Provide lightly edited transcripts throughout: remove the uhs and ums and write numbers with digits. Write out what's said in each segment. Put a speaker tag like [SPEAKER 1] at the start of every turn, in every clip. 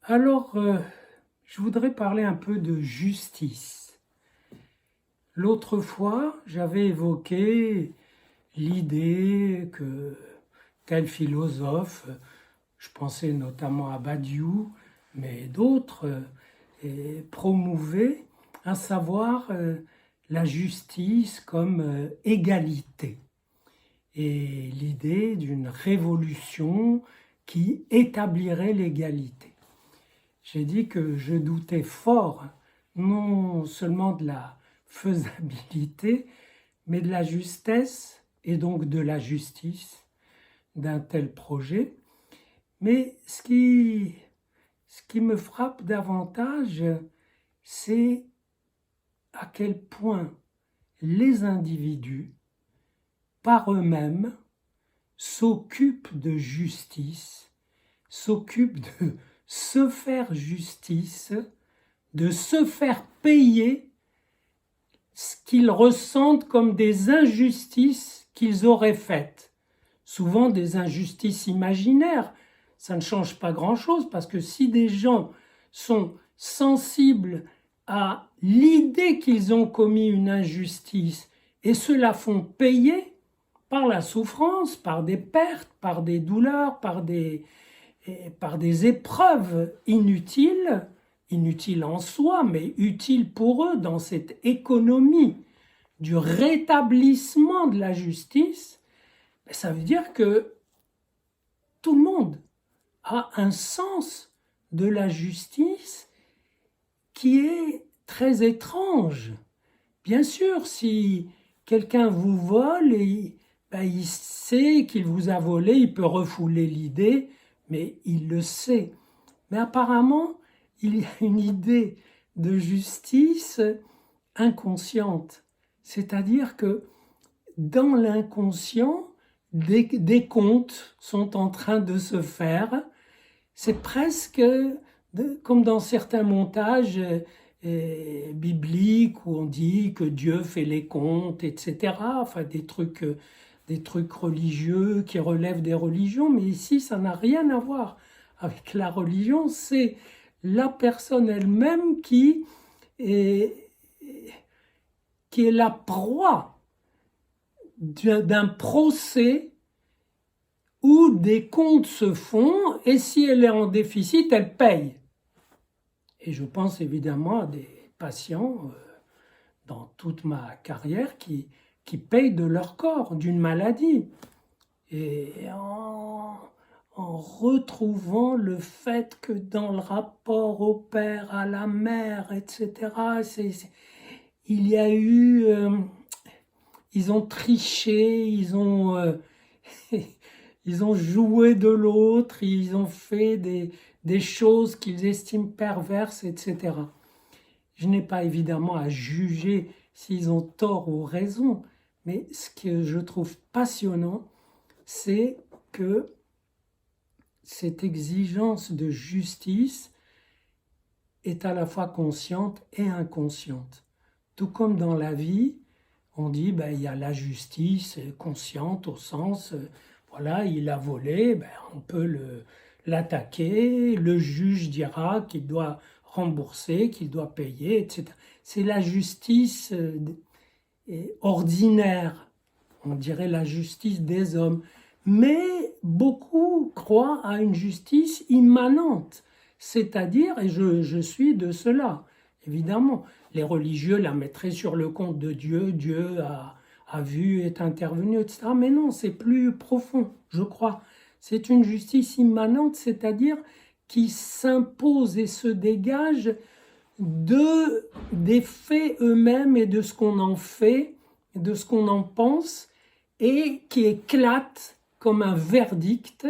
[SPEAKER 1] Alors, je voudrais parler un peu de justice. L'autre fois, j'avais évoqué l'idée que tel philosophe, je pensais notamment à Badiou, mais d'autres, promouvaient, à savoir la justice comme égalité et l'idée d'une révolution qui établirait l'égalité. J'ai dit que je doutais fort, non seulement de la faisabilité, mais de la justesse et donc de la justice d'un tel projet. Mais ce qui me frappe davantage, c'est à quel point les individus, par eux-mêmes, s'occupent de justice, s'occupent de se faire justice, de se faire payer ce qu'ils ressentent comme des injustices qu'ils auraient faites. Souvent des injustices imaginaires. Ça ne change pas grand-chose parce que si des gens sont sensibles à l'idée qu'ils ont commis une injustice et se la font payer par la souffrance, par des pertes, par des douleurs, par des épreuves inutiles, inutiles en soi, mais utiles pour eux dans cette économie du rétablissement de la justice, ça veut dire que tout le monde a un sens de la justice qui est très étrange. Bien sûr, si quelqu'un vous vole, il sait qu'il vous a volé, il peut refouler l'idée, mais il le sait. Mais apparemment, il y a une idée de justice inconsciente. C'est-à-dire que dans l'inconscient, des comptes sont en train de se faire. C'est presque comme dans certains montages bibliques où on dit que Dieu fait les comptes, etc. Enfin, des trucs religieux qui relèvent des religions. Mais ici, ça n'a rien à voir avec la religion. C'est la personne elle-même est, qui est la proie d'un procès où des comptes se font et si elle est en déficit, elle paye. Et je pense évidemment à des patients dans toute ma carrière qui payent de leur corps, d'une maladie. Et en retrouvant le fait que dans le rapport au père, à la mère, etc., il y a eu... ils ont triché, ils ont joué de l'autre, ils ont fait des choses qu'ils estiment perverses, etc. Je n'ai pas évidemment à juger s'ils ont tort ou raison, mais ce que je trouve passionnant, c'est que cette exigence de justice est à la fois consciente et inconsciente. Tout comme dans la vie, on dit il y a la justice consciente au sens, voilà, il a volé, on peut l'attaquer, le juge dira qu'il doit rembourser, qu'il doit payer, etc. C'est la justice ordinaire, on dirait la justice des hommes. Mais beaucoup croient à une justice immanente, c'est-à-dire, et je suis de cela, évidemment, les religieux la mettraient sur le compte de Dieu, Dieu a vu, est intervenu, etc. Mais non, c'est plus profond, je crois. C'est une justice immanente, c'est-à-dire qui s'impose et se dégage des faits eux-mêmes et de ce qu'on en fait, de ce qu'on en pense, et qui éclate comme un verdict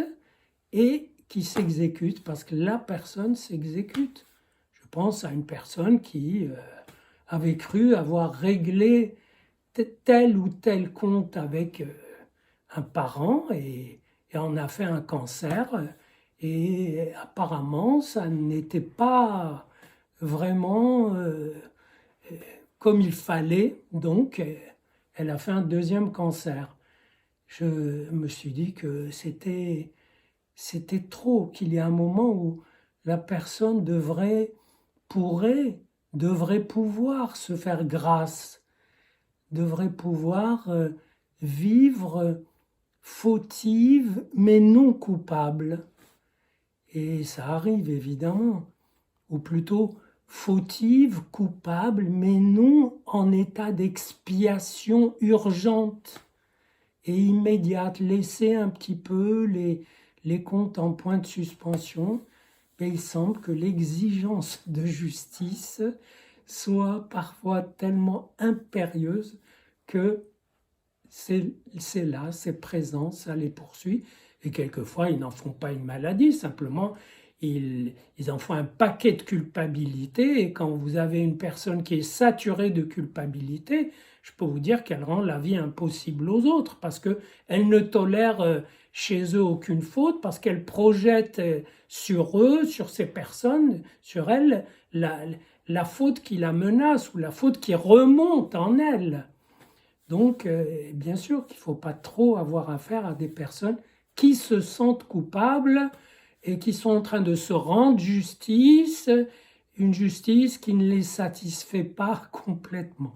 [SPEAKER 1] et qui s'exécute parce que la personne s'exécute. Je pense à une personne qui avait cru avoir réglé tel ou tel compte avec un parent et en a fait un cancer et apparemment ça n'était pas vraiment comme il fallait, donc elle a fait un deuxième cancer. Je me suis dit que c'était trop, qu'il y a un moment où la personne devrait pouvoir se faire grâce, devrait pouvoir vivre fautive mais non coupable. Et ça arrive évidemment, ou plutôt fautive, coupable, mais non en état d'expiation urgente et immédiate. Laisser un petit peu les comptes en point de suspension. Et il semble que l'exigence de justice soit parfois tellement impérieuse que c'est là, c'est présent, ça les poursuit. Et quelquefois, ils n'en font pas une maladie, simplement, ils en font un paquet de culpabilité. Et quand vous avez une personne qui est saturée de culpabilité, je peux vous dire qu'elle rend la vie impossible aux autres, parce qu'elle ne tolère chez eux aucune faute, parce qu'elle projette sur eux, sur ces personnes, sur elles, la faute qui la menace, ou la faute qui remonte en elle. Donc, bien sûr qu'il ne faut pas trop avoir affaire à des personnes qui se sentent coupables et qui sont en train de se rendre justice, une justice qui ne les satisfait pas complètement.